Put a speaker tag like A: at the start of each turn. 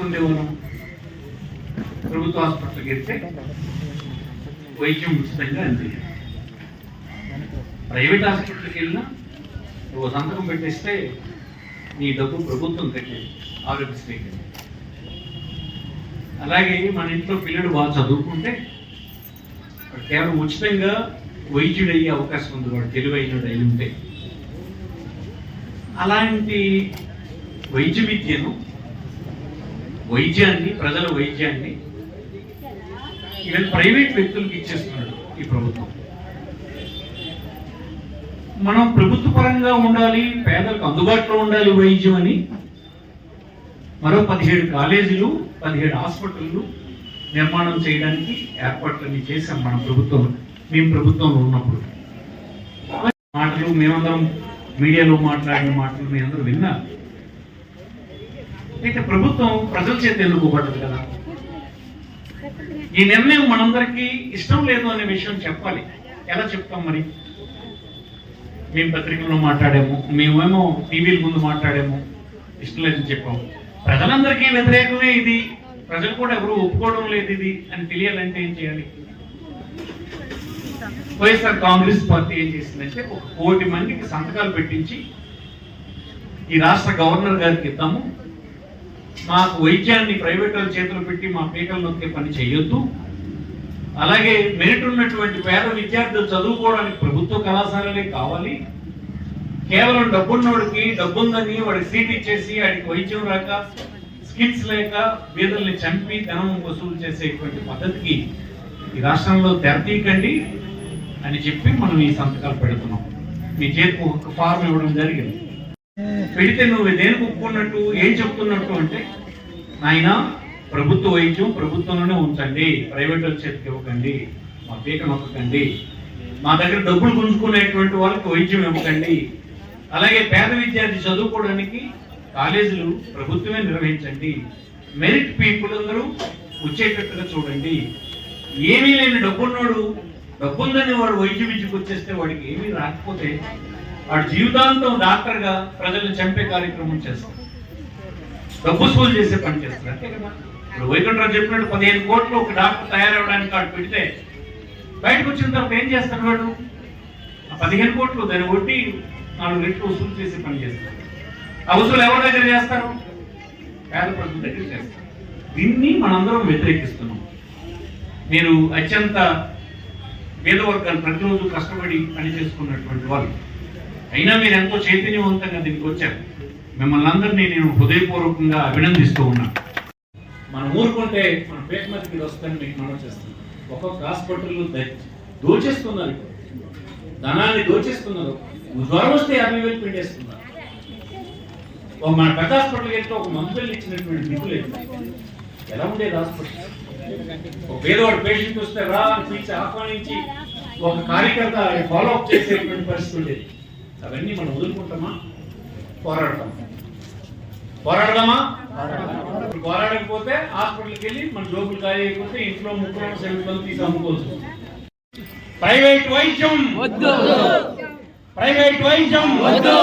A: పొందేవాళ్ళం? ప్రభుత్వ హాస్పిటల్కి వెళ్తే వైద్యం ఉచితంగా అంది. ప్రైవేట్ హాస్పిటల్కి వెళ్ళినా ఓ సంతకం పెట్టేస్తే నీ డబ్బు ప్రభుత్వం కట్టేది, ఆరోగ్యశ్రీకి. అలాగే మన ఇంట్లో పిల్లడు బాగా చదువుకుంటే కేవలం ఉచితంగా వైద్యుడు అయ్యే అవకాశం ఉంది, వాడు తెలివైనడు అయి ఉంటే. అలాంటి వైద్య విద్యను, ప్రజల వైద్యాన్ని ఈవెన్ ప్రైవేట్ వ్యక్తులకు ఇచ్చేస్తున్నాడు ఈ ప్రభుత్వం. మనం ప్రభుత్వ పరంగా ఉండాలి, పేదలకు అందుబాటులో ఉండాలి వైద్యం అని మరో 17 కాలేజీలు, 17 హాస్పిటళ్ళు నిర్మాణం చేయడానికి ఏర్పాట్లన్నీ చేశాం మన ప్రభుత్వం. మేము ప్రభుత్వంలో ఉన్నప్పుడు మాటలు, మేమందరం మీడియాలో మాట్లాడిన మాటలు మీ అందరూ విన్నారు. అయితే ప్రభుత్వం ప్రజల చేత ఎన్నుకోబడ్డది కదా. ఈ నిర్ణయం మనందరికీ ఇష్టం లేదు అనే విషయం చెప్పాలి. ఎలా చెప్తాం మరి? మేము పత్రికల్లో మాట్లాడాము, మేమేమో టీవీల ముందు మాట్లాడాము, ఇష్టం లేదని చెప్పాము. ప్రజలందరికీ వ్యతిరేకమే ఇది, ప్రజలు కూడా ఎవరు ఒప్పుకోవడం లేదు ఇది అని తెలియాలంటే ఏం చేయాలి? వైఎస్ఆర్ కాంగ్రెస్ పార్టీ ఏం చేసిందంటే 1 కోటి మందికి సంతకాలు పెట్టించి ఈ రాష్ట్ర గవర్నర్ గారికి ఇద్దాము, మాకు వైద్యాన్ని ప్రైవేట్ వాళ్ళ చేతులు పెట్టి మా పీకలు నొక్కే పని చేయొద్దు, అలాగే మెరిట్ ఉన్నటువంటి పేద విద్యార్థులు చదువుకోవడానికి ప్రభుత్వ కళాశాలలే కావాలి, కేవలం డబ్బున్నోడికి డబ్బుందని వాడికి సీట్ ఇచ్చేసి వాడికి వైద్యం రాక, స్కిల్స్ లేక బీదల్ని చంపి ధనం వసూలు చేసేటువంటి పద్ధతికి ఈ రాష్ట్రంలో తెరతీయకండి అని చెప్పి మనం ఈ సంతకాలు పెడుతున్నాం. మీ చేతికి ఒక ఫార్మ్ ఇవ్వడం జరిగింది. పెడితే నువ్వు దేనికి ఒప్పుకున్నట్టు, ఏం చెప్తున్నట్టు అంటే, నాయన ప్రభుత్వ వైద్యం ప్రభుత్వంలోనే ఉంచండి, ప్రైవేట్ వాళ్ళ చేతికి ఇవ్వకండి, మా పీక నొక్కకండి, మా దగ్గర డబ్బులు గుంజుకునేటువంటి వాళ్ళకి వైద్యం ఇవ్వకండి, అలాగే పేద విద్యార్థి చదువుకోవడానికి కాలేజీలు ప్రభుత్వమే నిర్వహించండి, మెరిట్ పీపుల్ అందరూ వచ్చేటట్టుగా చూడండి, ఏమీ లేని డబ్బున్నోడు డబ్బుందని వాడు వైద్య విద్యకు వచ్చేస్తే వాడికి ఏమీ రాకపోతే వాడు జీవితాంతం డాక్టర్గా ప్రజలను చంపే కార్యక్రమం చేస్తాడు, డబ్బు వసూలు చేసే పని చేస్తాడు. అంతే కదా. ఇప్పుడు వైకుంఠరావు చెప్పినట్టు 15 కోట్లు ఒక డాక్టర్ తయారవడానికి వాడు పెడితే బయటకు వచ్చిన తర్వాత ఏం చేస్తాడు వాడు? ఆ 15 కోట్లు దాన్ని కొట్టి 4 రెట్లు వసూలు చేసే పని చేస్తాడు. ఆ వసూలు ఎవరి దగ్గర చేస్తారు? పేద ప్రజల దగ్గర చేస్తారు. దీన్ని మనందరం వ్యతిరేకిస్తున్నాం. మీరు అత్యంత పేద వర్గాలు ప్రతిరోజు కష్టపడి పని చేసుకున్నటువంటి వాళ్ళు అయినా మీరు ఎంతో చైతన్యవంతంగా దీనికి వచ్చారు. మిమ్మల్ని అందరినీ నేను హృదయపూర్వకంగా అభినందిస్తూ ఉన్నాను. మనం ఊరుకుంటే మన పేట మీదకి వస్తాను మీకు మనం చేస్తున్నాం. ఒక్కొక్క హాస్పిటల్ దోచేస్తున్నారు, ధనాన్ని దోచేస్తున్నారు. జ్వరం వస్తే 50,000 పిండేస్తున్నారు. మన పెద్ద హాస్పిటల్కి వెళ్తే ఒక మందులు ఇచ్చినటువంటి దిక్కు లేదు. ఎలా ఉండేది హాస్పిటల్? ఒక పేదవాడు పేషెంట్ వస్తే రా అని పిలిచి ఆహ్వానించి ఒక కార్యకర్త ఫాలోఅప్ చేసేటువంటి పరిస్థితి ఉండేది. అవన్నీ మనం వదులుకుంటామా? పోరాడదామా? పోరాడకపోతే హాస్పిటల్కి వెళ్ళి మన జోబులు ఖాళీ అయిపోతే ఇంట్లో 30 సెంట్లు తీసి అమ్ముకోవచ్చు. ప్రైవేట్ వైద్యం వద్దు.